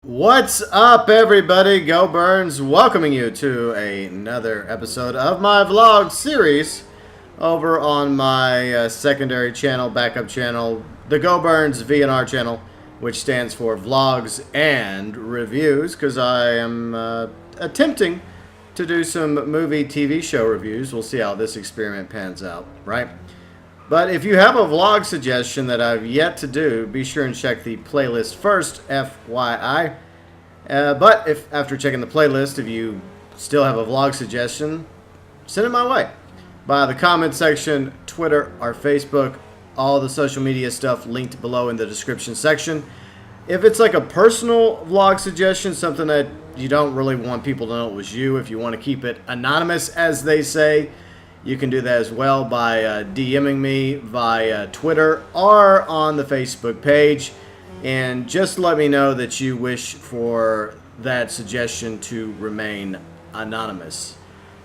What's up, everybody? Go Burns, welcoming you to another episode of my vlog series over on my secondary channel, backup channel, the Go Burns VNR channel, which stands for Vlogs and Reviews, because I am attempting to do some movie TV show reviews. We'll see how this experiment pans out, right? But if you have a vlog suggestion that I've yet to do, be sure and check the playlist first, FYI. But if after checking the playlist, if you still have a vlog suggestion, send it my way. By the comment section, Twitter or Facebook, all the social media stuff linked below in the description section. If it's like a personal vlog suggestion, something that you don't really want people to know it was you, if you want to keep it anonymous, as they say, you can do that as well by DMing me via Twitter or on the Facebook page. And just let me know that you wish for that suggestion to remain anonymous.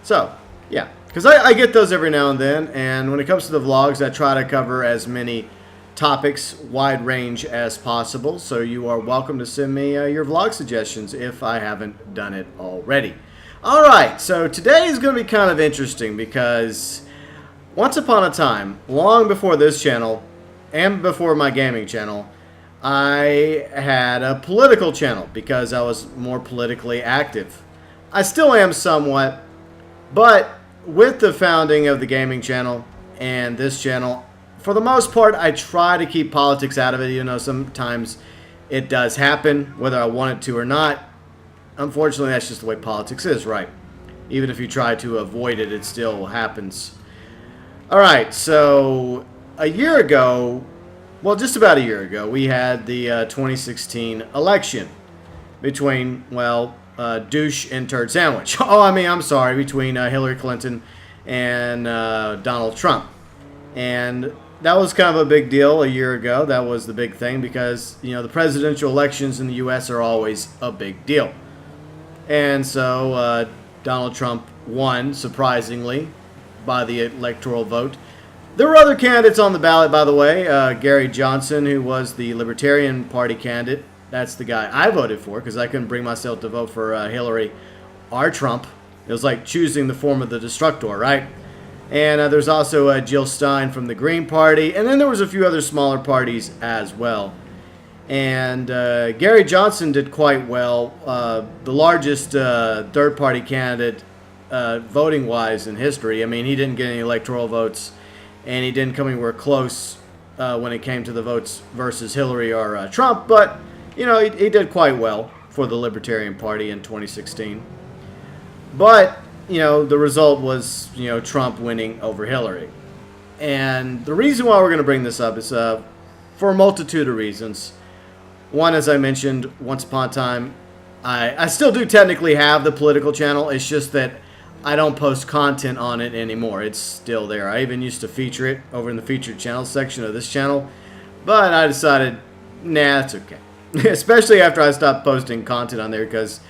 So, yeah, because I get those every now and then. And when it comes to the vlogs, I try to cover as many topics, wide range as possible. So you are welcome to send me your vlog suggestions if I haven't done it already. Alright, so today is going to be kind of interesting because once upon a time, long before this channel and before my gaming channel, I had a political channel because I was more politically active. I still am somewhat, but with the founding of the gaming channel and this channel, for the most part, I try to keep politics out of it. You know, sometimes it does happen, whether I want it to or not. Unfortunately, that's just the way politics is, right? Even if you try to avoid it, it still happens. Alright, so a year ago, well, just about a year ago, we had the 2016 election between, well, douche and turd sandwich. I'm sorry, between Hillary Clinton and Donald Trump. And that was kind of a big deal a year ago. That was the big thing because, you know, the presidential elections in the U.S. are always a big deal. And so Donald Trump won, surprisingly, by the electoral vote. There were other candidates on the ballot, by the way. Gary Johnson, who was the Libertarian Party candidate. That's the guy I voted for because I couldn't bring myself to vote for Hillary or Trump. It was like choosing the form of the destructor, right? And there's also Jill Stein from the Green Party. And then there was a few other smaller parties as well. And Gary Johnson did quite well. The largest third-party candidate voting-wise in history. I mean, he didn't get any electoral votes. And he didn't come anywhere close when it came to the votes versus Hillary or Trump. But, you know, he did quite well for the Libertarian Party in 2016. But, you know, the result was, you know, Trump winning over Hillary. And the reason why we're going to bring this up is for a multitude of reasons. One, as I mentioned, once upon a time, I still do technically have the political channel. It's just that I don't post content on it anymore. It's still there. I even used to feature it over in the featured channel section of this channel. But I decided, nah, it's okay. Especially after I stopped posting content on there because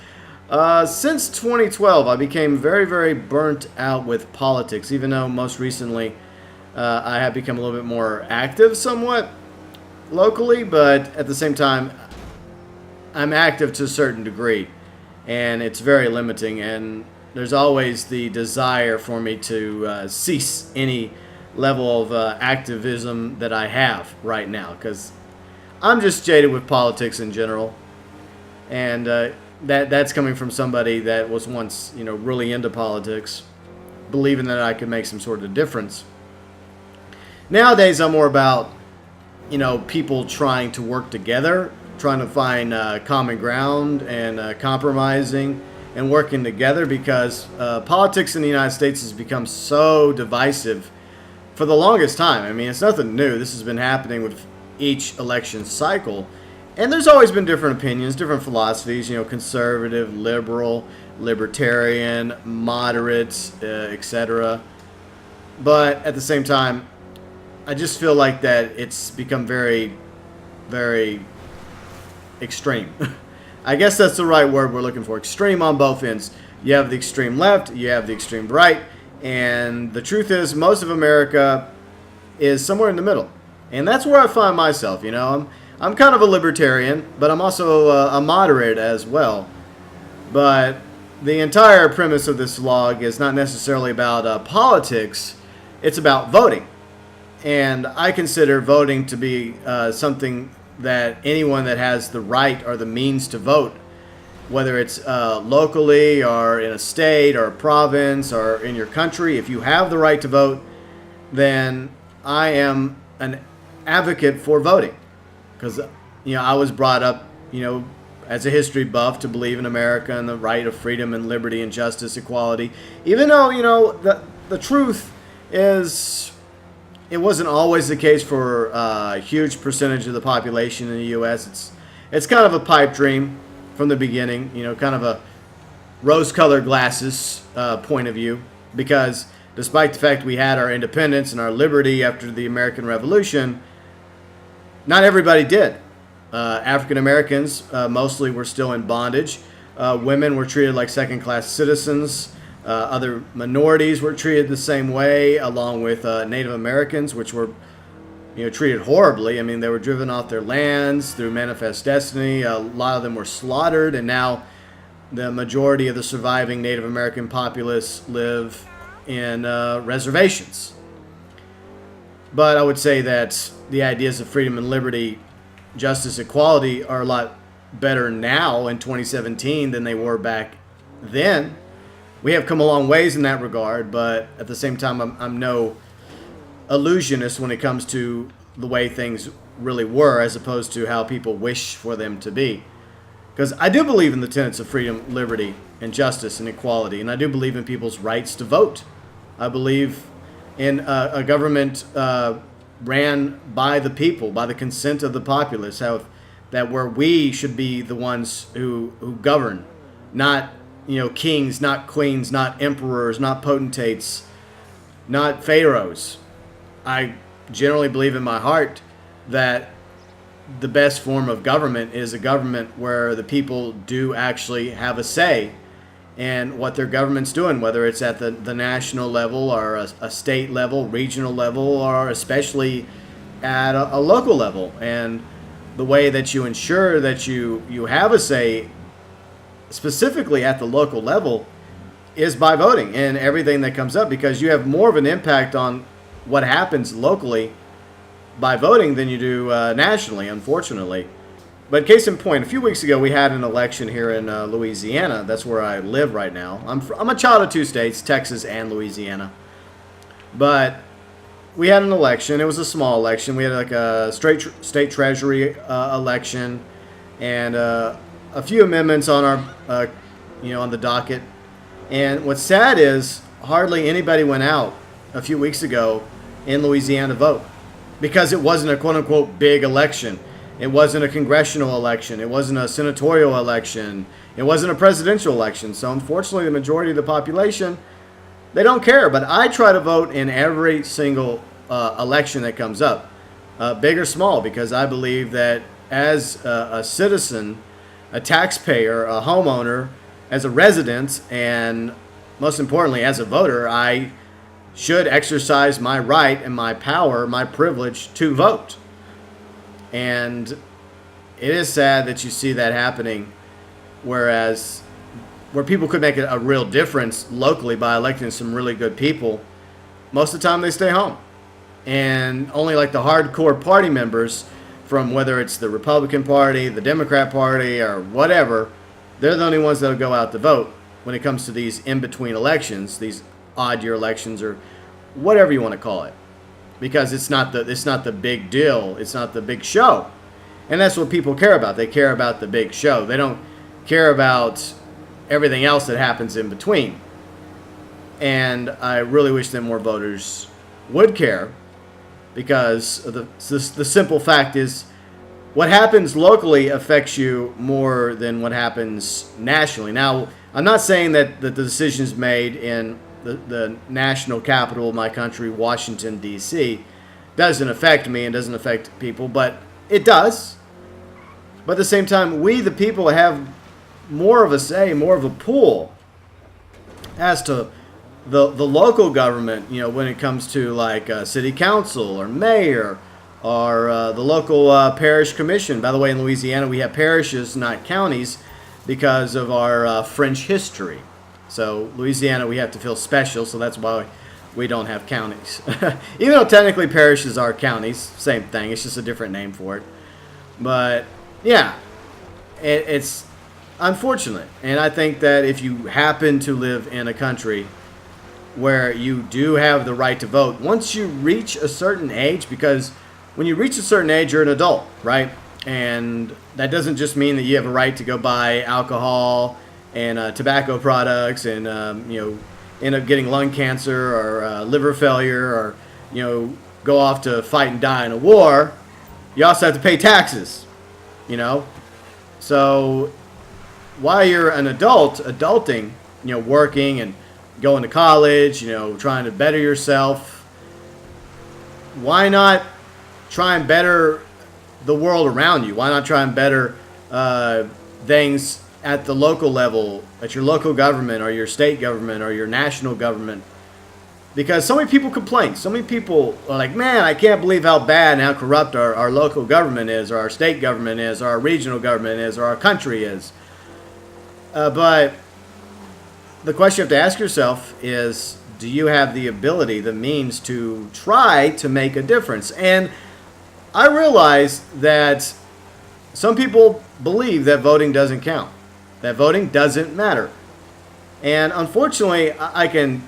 since 2012, I became very, very burnt out with politics. Even though most recently I have become a little bit more active somewhat locally. But at the same time, I'm active to a certain degree. And it's very limiting. And there's always the desire for me to cease any level of activism that I have right now because I'm just jaded with politics in general, and that's coming from somebody that was once, you know, really into politics, believing that I could make some sort of difference. Nowadays, I'm more about, you know, people trying to work together, trying to find common ground and compromising and working together because politics in the United States has become so divisive for the longest time. I mean, it's nothing new. This has been happening with each election cycle. And there's always been different opinions, different philosophies, you know, conservative, liberal, libertarian, moderate, etc. But at the same time, I just feel like that it's become very, very extreme. I guess that's the right word we're looking for. Extreme on both ends. You have the extreme left, you have the extreme right, and the truth is most of America is somewhere in the middle. And that's where I find myself, you know. I'm kind of a libertarian, but I'm also a moderate as well. But the entire premise of this vlog is not necessarily about politics. It's about voting. And I consider voting to be something that anyone that has the right or the means to vote, whether it's locally or in a state or a province or in your country, if you have the right to vote, then I am an advocate for voting. Because, I was brought up, as a history buff to believe in America and the right of freedom and liberty and justice, equality. Even though, the truth is, it wasn't always the case for a huge percentage of the population in the U.S. It's kind of a pipe dream from the beginning, kind of a rose-colored glasses point of view. Because despite the fact we had our independence and our liberty after the American Revolution, not everybody did. African Americans mostly were still in bondage. Women were treated like second-class citizens. Other minorities were treated the same way, along with Native Americans, which were treated horribly. I mean, they were driven off their lands through manifest destiny. A lot of them were slaughtered, and now the majority of the surviving Native American populace live in reservations. But I would say that the ideas of freedom and liberty, justice, equality are a lot better now in 2017 than they were back then. We have come a long ways in that regard, but at the same time, I'm no illusionist when it comes to the way things really were as opposed to how people wish for them to be. Because I do believe in the tenets of freedom, liberty, and justice and equality, and I do believe in people's rights to vote. I believe in a government ran by the people, by the consent of the populace, that where we should be the ones who govern, not kings, not queens, not emperors, not potentates, not pharaohs. I generally believe in my heart that the best form of government is a government where the people do actually have a say in what their government's doing, whether it's at the national level or a state level, regional level, or especially at a local level. And the way that you ensure that you have a say specifically at the local level is by voting in everything that comes up, because you have more of an impact on what happens locally by voting than you do nationally, unfortunately. But case in point, a few weeks ago we had an election here in Louisiana. That's where I live right now. I'm a child of two states, Texas and Louisiana. But we had an election. It was a small election. We had like a state treasury election and a few amendments on our, on the docket. And what's sad is hardly anybody went out a few weeks ago in Louisiana to vote, because it wasn't a quote-unquote big election. It wasn't a congressional election. It wasn't a senatorial election. It wasn't a presidential election. So unfortunately, the majority of the population, they don't care. But I try to vote in every single election that comes up, big or small, because I believe that as a citizen, a taxpayer, a homeowner, as a resident, and most importantly, as a voter, I should exercise my right and my power, my privilege to vote. And it is sad that you see that happening, where people could make a real difference locally by electing some really good people, most of the time they stay home. And only like the hardcore party members from whether it's the Republican Party, the Democrat Party, or whatever, they're the only ones that will go out to vote when it comes to these in-between elections, these odd year elections, or whatever you want to call it. Because it's not the big deal. It's not the big show. And that's what people care about. They care about the big show. They don't care about everything else that happens in between. And I really wish that more voters would care, because the simple fact is what happens locally affects you more than what happens nationally. Now, I'm not saying that the decisions made in the national capital of my country, Washington, D.C., doesn't affect me and doesn't affect people, but it does. But at the same time, we, the people, have more of a say, more of a pull as to the local government, when it comes to like city council or mayor or the local parish commission. By the way, in Louisiana, we have parishes, not counties, because of our French history. So Louisiana, we have to feel special, so that's why we don't have counties. Even though technically parishes are counties, same thing. It's just a different name for it. But yeah, it's unfortunate. And I think that if you happen to live in a country where you do have the right to vote, once you reach a certain age, because when you reach a certain age, you're an adult, right? And that doesn't just mean that you have a right to go buy alcohol and tobacco products and, end up getting lung cancer or liver failure or, go off to fight and die in a war. You also have to pay taxes, So while you're an adulting, working and going to college, trying to better yourself, why not try and better the world around you? Why not try and better things at the local level, at your local government or your state government or your national government? Because so many people complain. So many people are like, man, I can't believe how bad and how corrupt our local government is, or our state government is, or our regional government is, or our country is. But the question you have to ask yourself is, do you have the ability, the means to try to make a difference? And I realize that some people believe that voting doesn't count, that voting doesn't matter. And unfortunately, I can,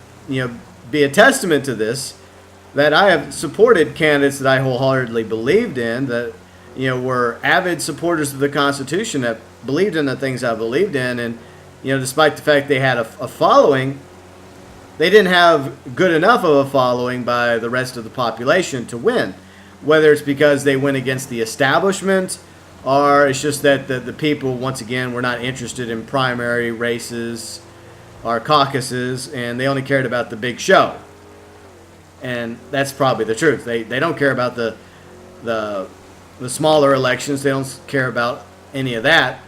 be a testament to this, that I have supported candidates that I wholeheartedly believed in, that, were avid supporters of the Constitution, that believed in the things I believed in. And, despite the fact they had a following, they didn't have good enough of a following by the rest of the population to win. Whether it's because they went against the establishment, or it's just that the people, once again, were not interested in primary races or caucuses, and they only cared about the big show. And that's probably the truth. They don't care about the smaller elections. They don't care about any of that.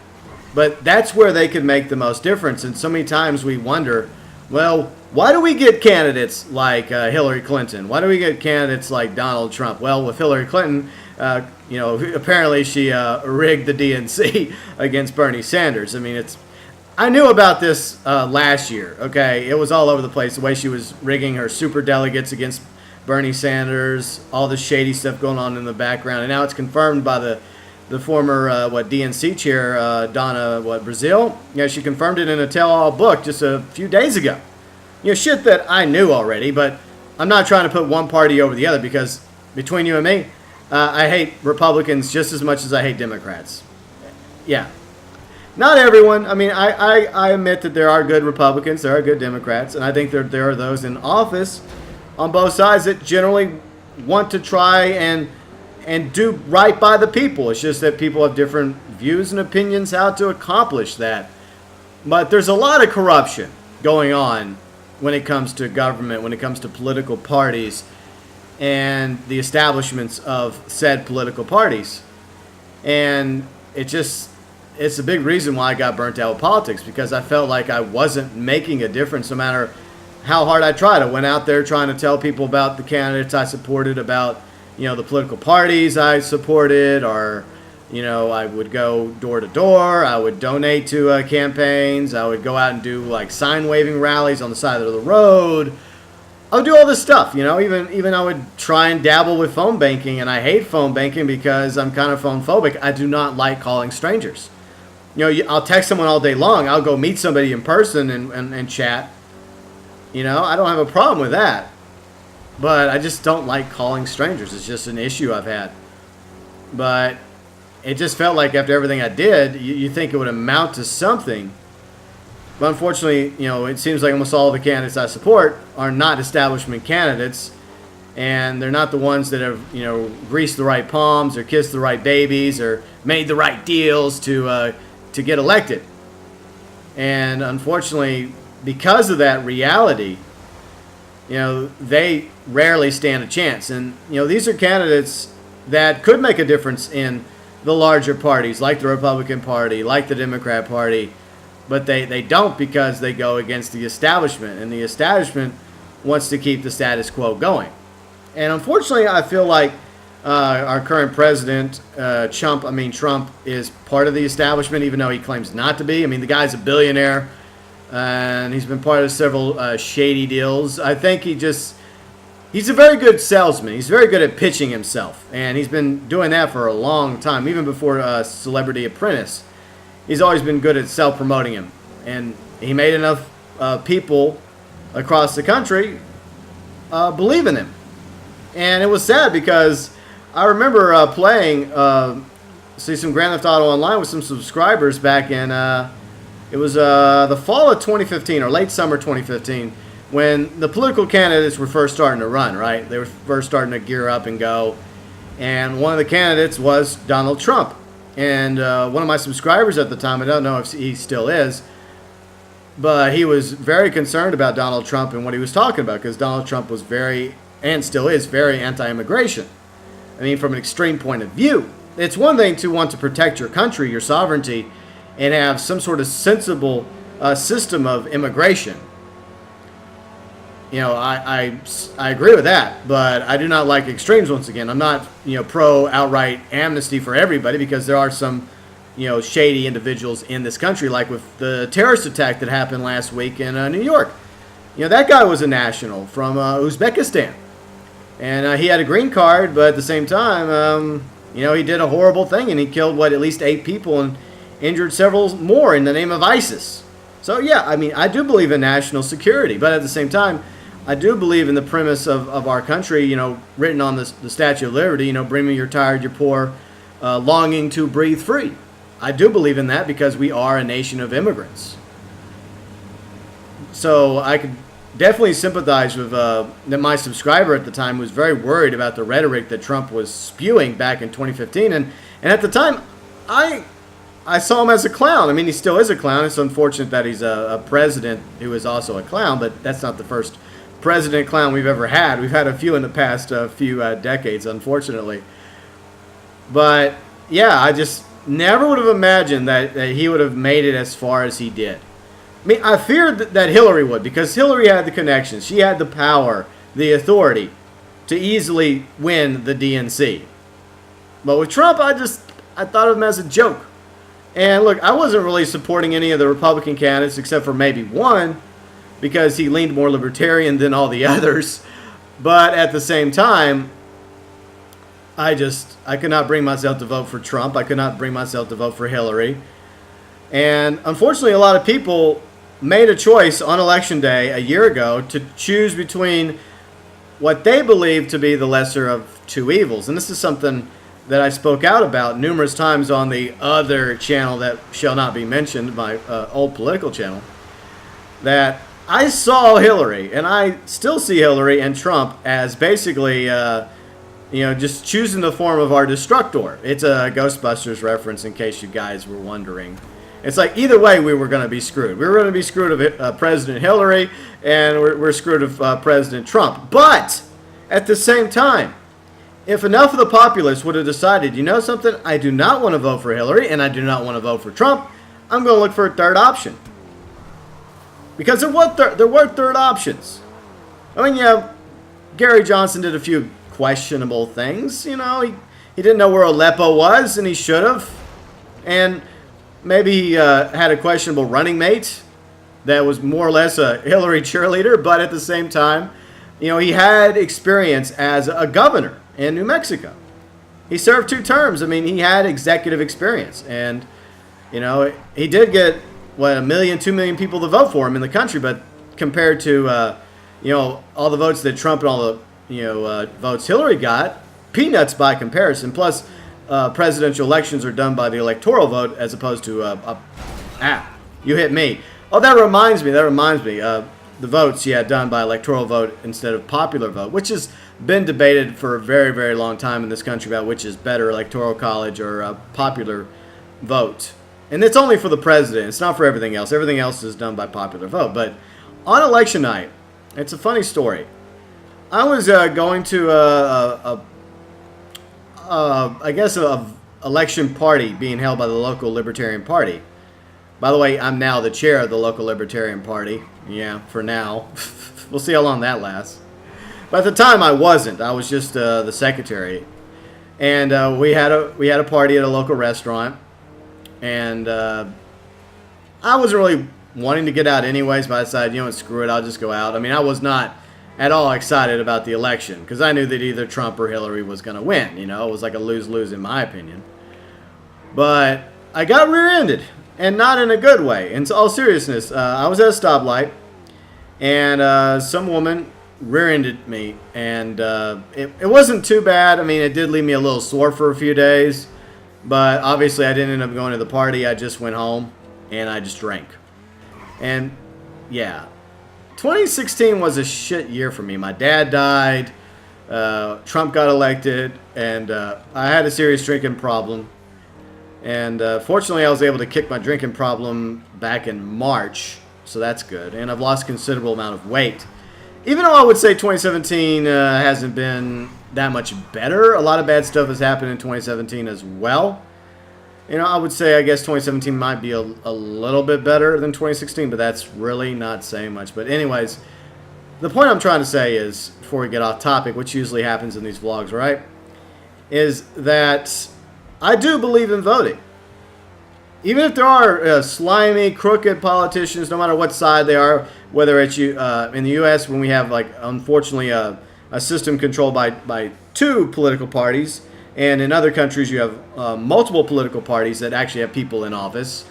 But that's where they could make the most difference. And so many times we wonder, well, why do we get candidates like Hillary Clinton? Why do we get candidates like Donald Trump? Well, with Hillary Clinton, apparently she rigged the DNC against Bernie Sanders. I mean, I knew about this last year, okay? It was all over the place, the way she was rigging her super delegates against Bernie Sanders, all the shady stuff going on in the background. And now it's confirmed by the former, DNC chair, Donna, Brazil. She confirmed it in a tell-all book just a few days ago. Shit that I knew already, but I'm not trying to put one party over the other, because between you and me, I hate Republicans just as much as I hate Democrats. Yeah. Not everyone. I mean, I admit that there are good Republicans, there are good Democrats, and I think there are those in office on both sides that generally want to try and do right by the people. It's just that people have different views and opinions how to accomplish that. But there's a lot of corruption going on when it comes to government, when it comes to political parties, and the establishments of said political parties. And it's a big reason why I got burnt out with politics, because I felt like I wasn't making a difference no matter how hard I tried. I went out there trying to tell people about the candidates I supported, about, the political parties I supported, or, I would go door to door. I would donate to campaigns. I would go out and do like sign waving rallies on the side of the road. I would do all this stuff, even I would try and dabble with phone banking, and I hate phone banking because I'm kind of phone phobic. I do not like calling strangers. I'll text someone all day long. I'll go meet somebody in person and chat. I don't have a problem with that. But I just don't like calling strangers. It's just an issue I've had. But it just felt like after everything I did, you think it would amount to something. But unfortunately, it seems like almost all of the candidates I support are not establishment candidates. And they're not the ones that have, greased the right palms or kissed the right babies or made the right deals to get elected. And unfortunately, because of that reality, they rarely stand a chance. And, these are candidates that could make a difference in the larger parties, like the Republican Party, like the Democrat Party, but they don't, because they go against the establishment, and the establishment wants to keep the status quo going. And unfortunately, I feel like our current president, Trump, is part of the establishment, even though he claims not to be. I mean, the guy's a billionaire, and he's been part of several shady deals. I think he's a very good salesman. He's very good at pitching himself, and he's been doing that for a long time, even before Celebrity Apprentice. He's always been good at self-promoting him, and he made enough people across the country believe in him. And it was sad because I remember playing some Grand Theft Auto Online with some subscribers back in, it was the fall of 2015 or late summer 2015, when the political candidates were first starting to run, right? They were first starting to gear up and go. And one of the candidates was Donald Trump. And one of my subscribers at the time, I don't know if he still is, but he was very concerned about Donald Trump and what he was talking about, because Donald Trump was very, and still is, very anti-immigration. I mean, from an extreme point of view. It's one thing to want to protect your country, your sovereignty, and have some sort of sensible system of immigration. You know, I agree with that, but I do not like extremes. Once again, I'm not pro outright amnesty for everybody, because there are some shady individuals in this country, like with the terrorist attack that happened last week in New York. That guy was a national from Uzbekistan, and he had a green card, but at the same time, he did a horrible thing, and he killed at least 8 people and injured several more in the name of ISIS. So yeah, I mean, I do believe in national security, but at the same time, I do believe in the premise of our country, written on the Statue of Liberty, bring me your tired, your poor, longing to breathe free. I do believe in that because we are a nation of immigrants. So I could definitely sympathize with my subscriber at the time, was very worried about the rhetoric that Trump was spewing back in 2015. And at the time, I saw him as a clown. I mean, he still is a clown. It's unfortunate that he's a president who is also a clown, but that's not the first president clown we've ever had. We've had a few in the past few decades, unfortunately. But yeah, I just never would have imagined that he would have made it as far as he did. I mean, I feared that Hillary would, because Hillary had the connections. She had the power, the authority to easily win the DNC. But with Trump, I thought of him as a joke. And look, I wasn't really supporting any of the Republican candidates except for maybe one, because he leaned more libertarian than all the others. But at the same time, I could not bring myself to vote for Trump. I could not bring myself to vote for Hillary. And unfortunately, a lot of people made a choice on Election Day a year ago to choose between what they believe to be the lesser of two evils. And this is something that I spoke out about numerous times on the other channel that shall not be mentioned, my old political channel, that I saw Hillary, and I still see Hillary and Trump as basically, just choosing the form of our destructor. It's a Ghostbusters reference, in case you guys were wondering. It's like either way we were going to be screwed. We were going to be screwed of President Hillary, and we're screwed of President Trump. But at the same time, if enough of the populace would have decided, you know something, I do not want to vote for Hillary, and I do not want to vote for Trump, I'm going to look for a third option. Because there were third options. I mean, yeah, Gary Johnson did a few questionable things. He didn't know where Aleppo was, and he should have. And maybe he had a questionable running mate that was more or less a Hillary cheerleader. But at the same time, he had experience as a governor in New Mexico. He served 2 terms. I mean, he had executive experience. And, he did get 1 million, 2 million people to vote for him in the country, but compared to all the votes that Trump and all the votes Hillary got, peanuts by comparison. Plus, presidential elections are done by the electoral vote as opposed to you hit me. Oh, that reminds me. The votes, done by electoral vote instead of popular vote, which has been debated for a very, very long time in this country about which is better, electoral college or popular vote. And it's only for the president. It's not for everything else. Everything else is done by popular vote. But on election night, it's a funny story. I was going to a election party being held by the local Libertarian Party. By the way, I'm now the chair of the local Libertarian Party. Yeah, for now. We'll see how long that lasts. But at the time, I wasn't. I was just the secretary. And we had a party at a local restaurant, and I wasn't really wanting to get out anyways, but I decided, screw it, I'll just go out. I mean, I was not at all excited about the election because I knew that either Trump or Hillary was going to win. It was like a lose-lose in my opinion. But I got rear-ended, and not in a good way. In all seriousness, I was at a stoplight, and some woman rear-ended me, and it wasn't too bad. I mean, it did leave me a little sore for a few days, but obviously I didn't end up going to the party. I just went home, and I just drank. And, yeah, 2016 was a shit year for me. My dad died, Trump got elected, and I had a serious drinking problem. And fortunately, I was able to kick my drinking problem back in March, so that's good. And I've lost a considerable amount of weight. Even though I would say 2017 hasn't been that much better, a lot of bad stuff has happened in 2017 as well. I would say I guess 2017 might be a little bit better than 2016, but that's really not saying much. But anyways, the point I'm trying to say is, before we get off topic, which usually happens in these vlogs, right, is that I do believe in voting. Even if there are slimy, crooked politicians, no matter what side they are, whether it's in the U.S. when we have, unfortunately, a system controlled by two political parties, and in other countries you have multiple political parties that actually have people in office.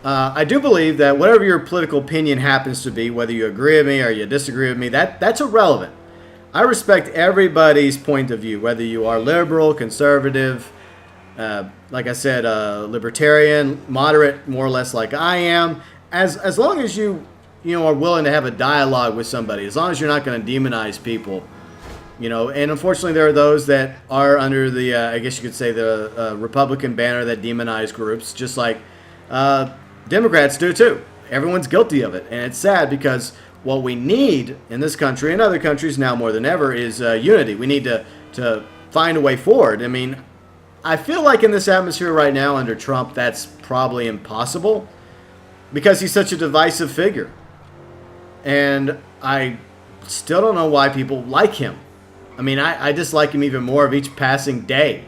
I do believe that whatever your political opinion happens to be, whether you agree with me or you disagree with me, that's irrelevant. I respect everybody's point of view, whether you are liberal, conservative, like I said, libertarian, moderate, more or less like I am. As long as you are willing to have a dialogue with somebody, as long as you're not going to demonize people, and unfortunately there are those that are under the, I guess you could say, the Republican banner that demonize groups, just like Democrats do too. Everyone's guilty of it, and it's sad because what we need in this country and other countries now more than ever is unity. We need to find a way forward. I mean, I feel like in this atmosphere right now under Trump, that's probably impossible because he's such a divisive figure. And I still don't know why people like him. I mean, I dislike him even more of each passing day.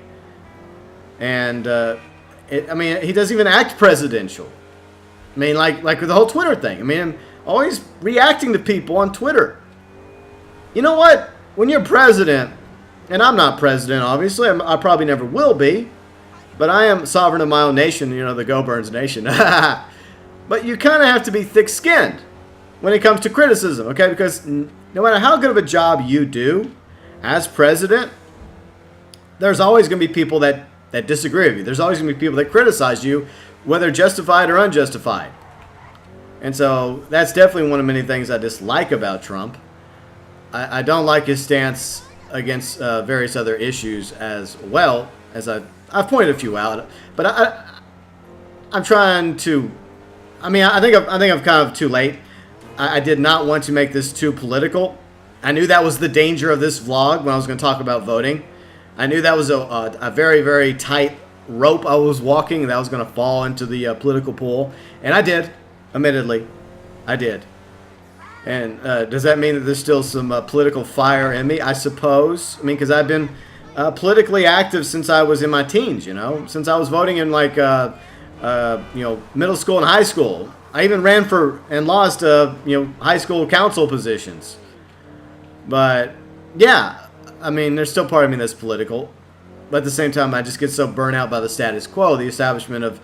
And, he doesn't even act presidential. I mean, like with the whole Twitter thing. I mean, I'm always reacting to people on Twitter. You know what? When you're president, and I'm not president, obviously. I probably never will be. But I am sovereign of my own nation, the Go Burns Nation. But you kind of have to be thick-skinned when it comes to criticism, okay? Because no matter how good of a job you do as president, there's always going to be people that disagree with you. There's always going to be people that criticize you, whether justified or unjustified. And so that's definitely one of many things I dislike about Trump. I don't like his stance against various other issues as well, as I've pointed a few out. But I'm trying to. I mean, I think I'm kind of too late. I did not want to make this too political. I knew that was the danger of this vlog when I was going to talk about voting. I knew that was a very, very tight rope I was walking, that I was going to fall into the political pool. And I did, admittedly. I did. And does that mean that there's still some political fire in me? I suppose. I mean, because I've been politically active since I was in my teens, since I was voting in middle school and high school. I even ran for and lost, high school council positions. But yeah, I mean, there's still part of me that's political. But at the same time, I just get so burnt out by the status quo, the establishment of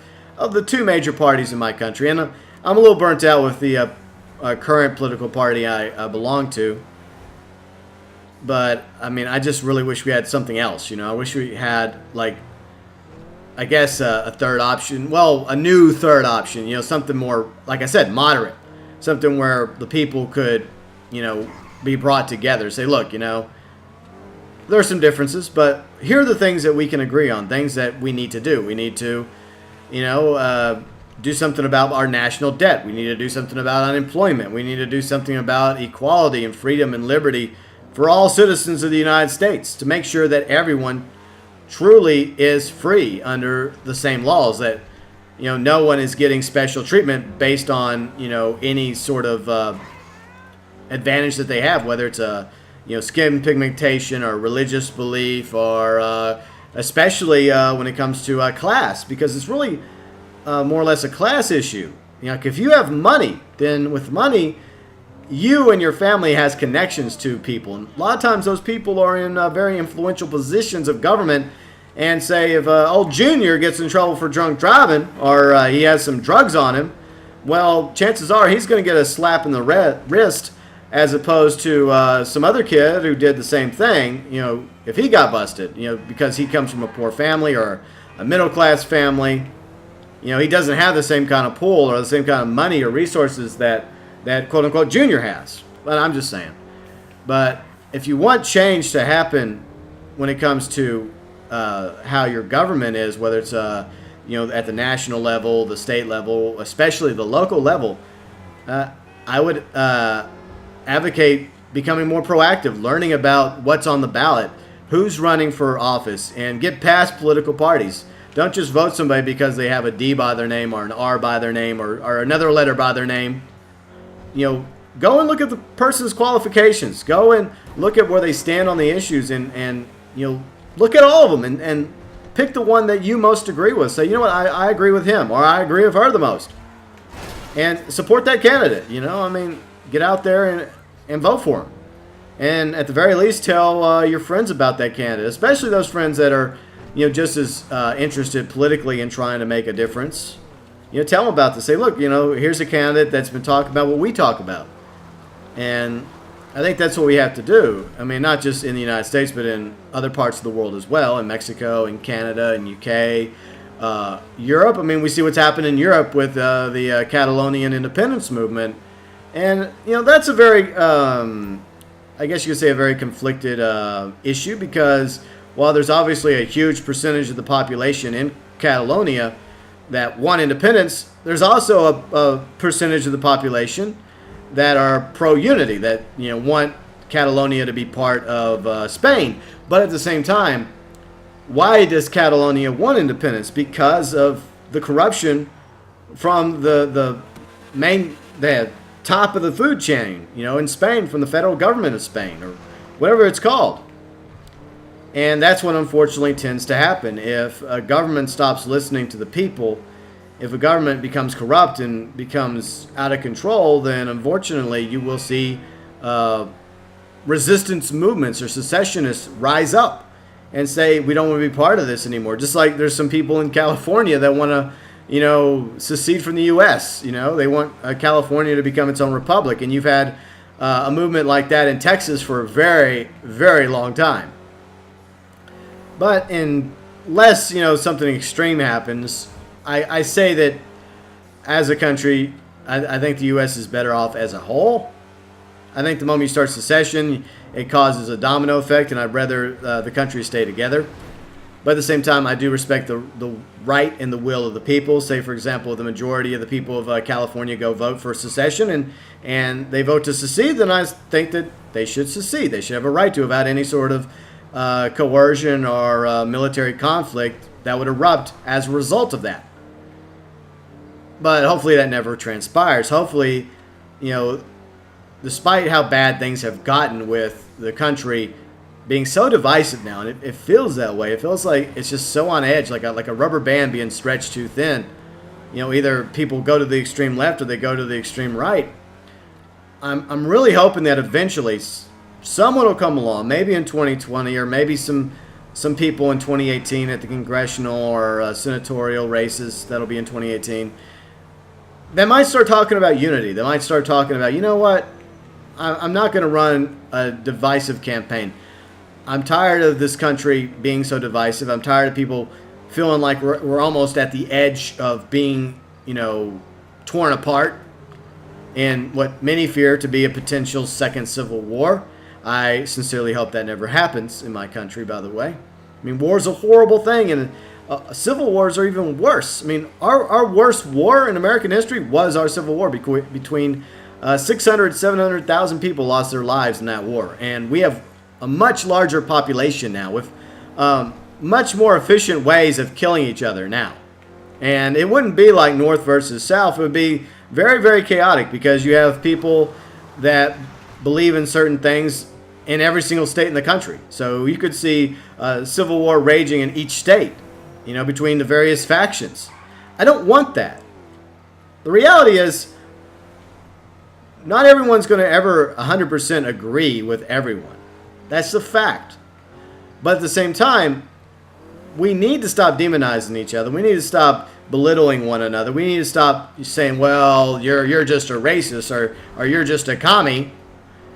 the two major parties in my country. And I'm a little burnt out with the current political party I belong to. But, I mean, I just really wish we had something else, I wish we had, I guess a third option. Well, a new third option, something more, like I said, moderate. Something where the people could, be brought together. Say, look, there are some differences, but here are the things that we can agree on, things that we need to do. We need to, do something about our national debt. We need to do something about unemployment. We need to do something about equality and freedom and liberty for all citizens of the United States, to make sure that everyone truly is free under the same laws, that no one is getting special treatment based on any sort of advantage that they have, whether it's a skin pigmentation or religious belief or especially when it comes to class, because it's really more or less a class issue. You know, like if you have money, then with money, you and your family has connections to people. And a lot of times those people are in very influential positions of government. And say if old Junior gets in trouble for drunk driving or he has some drugs on him, well, chances are he's going to get a slap in the wrist as opposed to some other kid who did the same thing, you know, if he got busted, you know, because he comes from a poor family or a middle-class family. You know, he doesn't have the same kind of pool or the same kind of money or resources that quote-unquote Junior has. But I'm just saying. But if you want change to happen when it comes to how your government is, whether it's you know, at the national level, the state level, especially the local level, I would advocate becoming more proactive, learning about what's on the ballot, who's running for office, and get past political parties. Don't just vote somebody because they have a D by their name or an R by their name or another letter by their name. You know, go and look at the person's qualifications. Go and look at where they stand on the issues and you know, look at all of them and pick the one that you most agree with. Say, you know what, I agree with him or I agree with her the most. And support that candidate, you know. I mean, get out there and vote for him. And at the very least, tell your friends about that candidate, especially those friends that are, you know, just as interested politically in trying to make a difference. You know, tell them about this. Say, look, you know, here's a candidate that's been talking about what we talk about. And I think that's what we have to do. I mean, not just in the United States, but in other parts of the world as well, in Mexico, in Canada, in UK, Europe. I mean, we see what's happened in Europe with the Catalonian independence movement. And, you know, that's a very, I guess you could say a very conflicted issue, because while there's obviously a huge percentage of the population in Catalonia that want independence, there's also a percentage of the population that are pro-unity, that, you know, want Catalonia to be part of Spain. But at the same time, why does Catalonia want independence? Because of the corruption from the top of the food chain, you know, in Spain, from the federal government of Spain, or whatever it's called. And that's what unfortunately tends to happen. If a government stops listening to the people, if a government becomes corrupt and becomes out of control, then unfortunately you will see resistance movements or secessionists rise up and say, we don't want to be part of this anymore. Just like there's some people in California that want to, you know, secede from the U.S. You know, they want California to become its own republic. And you've had a movement like that in Texas for a very, very long time. But unless, you know, something extreme happens, I say that as a country, I think the U.S. is better off as a whole. I think the moment you start secession, it causes a domino effect, and I'd rather the country stay together. But at the same time, I do respect the right and the will of the people. Say, for example, the majority of the people of California go vote for secession, and they vote to secede, then I think that they should secede. They should have a right to, without any sort of coercion or military conflict that would erupt as a result of that. But hopefully that never transpires. Hopefully, you know, despite how bad things have gotten with the country being so divisive now, and it feels that way. It feels like it's just so on edge, like a rubber band being stretched too thin. You know, either people go to the extreme left or they go to the extreme right. I'm really hoping that eventually someone will come along, maybe in 2020, or maybe some people in 2018 at the congressional or senatorial races. That'll be in 2018. They might start talking about unity. They might start talking about, you know what, I'm not going to run a divisive campaign. I'm tired of this country being so divisive. I'm tired of people feeling like we're almost at the edge of being, you know, torn apart in what many fear to be a potential second civil war. I sincerely hope that never happens in my country, by the way. I mean, war's a horrible thing, and civil wars are even worse. I mean, our worst war in American history was our Civil War. Between 600, 700,000 people lost their lives in that war. And we have a much larger population now with much more efficient ways of killing each other now. And it wouldn't be like North versus South. It would be very, very chaotic, because you have people that believe in certain things in every single state in the country. So you could see civil war raging in each state, between the various factions. I don't want that. The reality is, not everyone's going to ever 100% agree with everyone. That's the fact. But at the same time, we need to stop demonizing each other. We need to stop belittling one another. We need to stop saying, well, you're just a racist or you're just a commie.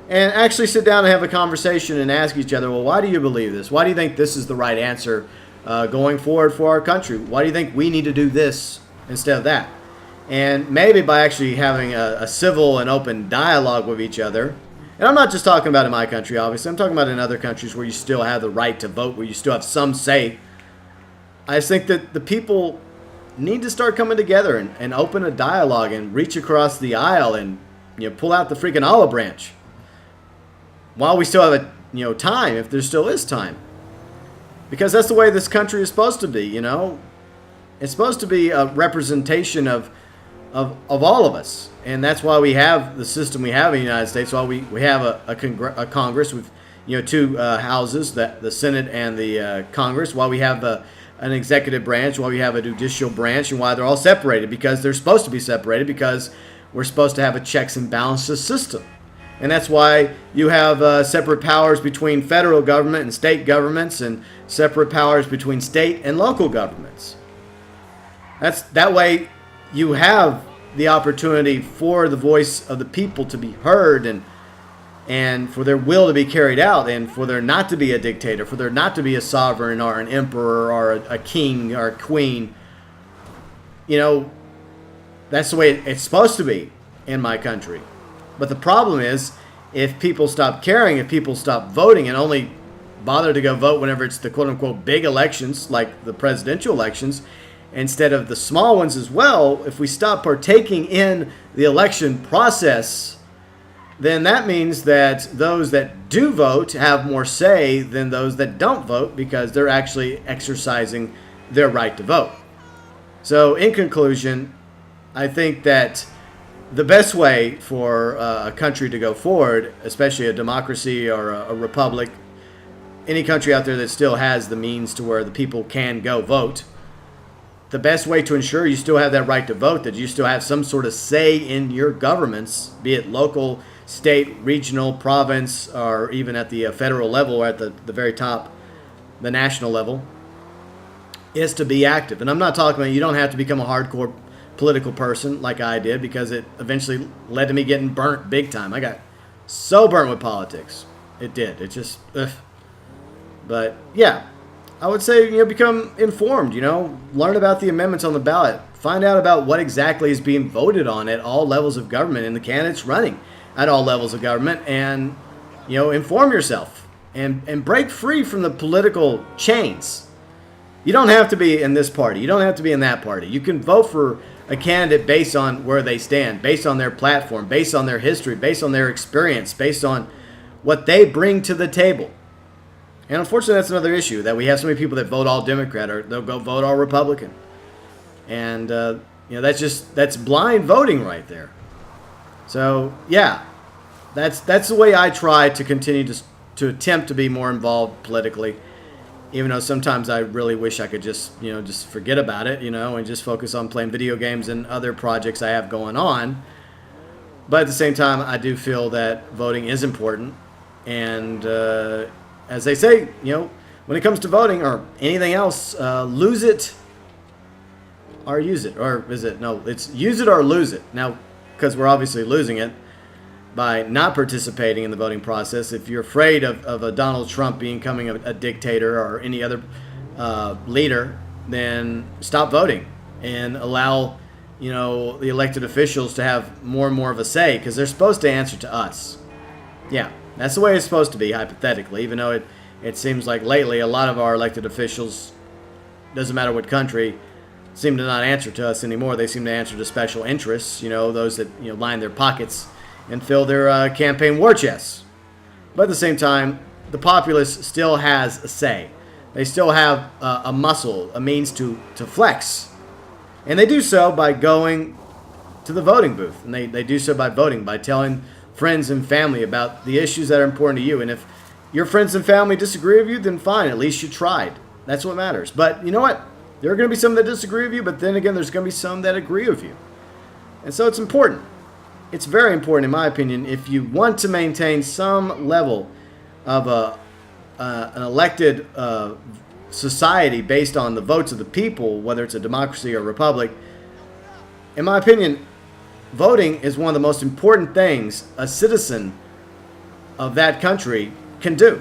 And actually sit down and have a conversation and ask each other, well, why do you believe this? Why do you think this is the right answer going forward for our country? Why do you think we need to do this instead of that? And maybe by actually having a civil and open dialogue with each other. And I'm not just talking about in my country, obviously. I'm talking about in other countries where you still have the right to vote, where you still have some say. I just think that the people need to start coming together and open a dialogue and reach across the aisle and pull out the freaking olive branch. While we still have time, if there still is time. Because that's the way this country is supposed to be, It's supposed to be a representation of all of us. And that's why we have the system we have in the United States. Why we have a Congress with, two houses, the Senate and the Congress. Why we have an executive branch, why we have a judicial branch, and why they're all separated. Because they're supposed to be separated, because we're supposed to have a checks and balances system. And that's why you have separate powers between federal government and state governments, and separate powers between state and local governments. That way you have the opportunity for the voice of the people to be heard, and for their will to be carried out, and for there not to be a dictator, for there not to be a sovereign or an emperor or a king or a queen. That's the way it's supposed to be in my country. But the problem is, if people stop caring, if people stop voting and only bother to go vote whenever it's the quote-unquote big elections, like the presidential elections, instead of the small ones as well, if we stop partaking in the election process, then that means that those that do vote have more say than those that don't vote, because they're actually exercising their right to vote. So in conclusion, I think that the best way for a country to go forward, especially a democracy or a republic, any country out there that still has the means to where the people can go vote, the best way to ensure you still have that right to vote, that you still have some sort of say in your governments, be it local, state, regional, province, or even at the federal level, or at the very top, the national level, is to be active. And I'm not talking about, you don't have to become a hardcore political person like I did, because it eventually led to me getting burnt big time. I got so burnt with politics. It did. It just, ugh. But yeah, I would say, become informed, learn about the amendments on the ballot, find out about what exactly is being voted on at all levels of government and the candidates running at all levels of government, and, inform yourself and break free from the political chains. You don't have to be in this party. You don't have to be in that party. You can vote for a candidate based on where they stand, based on their platform, based on their history, based on their experience, based on what they bring to the table. And unfortunately, that's another issue, that we have so many people that vote all Democrat, or they'll go vote all Republican. And, that's blind voting right there. So, yeah, that's the way I try to continue to attempt to be more involved politically. Even though sometimes I really wish I could just forget about it, and just focus on playing video games and other projects I have going on. But at the same time, I do feel that voting is important. And as they say, when it comes to voting or anything else, lose it or use it. Or is it? No, it's use it or lose it. Now, because we're obviously losing it by not participating in the voting process. If you're afraid of a Donald Trump becoming a dictator or any other leader, then stop voting and allow, the elected officials to have more and more of a say, because they're supposed to answer to us. Yeah, that's the way it's supposed to be, hypothetically, even though it seems like lately a lot of our elected officials, doesn't matter what country, seem to not answer to us anymore. They seem to answer to special interests, those that line their pockets and fill their campaign war chests. But at the same time, the populace still has a say. They still have a muscle, a means to flex. And they do so by going to the voting booth. And they do so by voting, by telling friends and family about the issues that are important to you. And your friends and family disagree with you, then fine. At least you tried. That's what matters. But you know what? There are going to be some that disagree with you, but then again, there's going to be some that agree with you. And so it's important. It's very important, in my opinion, if you want to maintain some level of an elected society based on the votes of the people, whether it's a democracy or a republic. In my opinion, voting is one of the most important things a citizen of that country can do.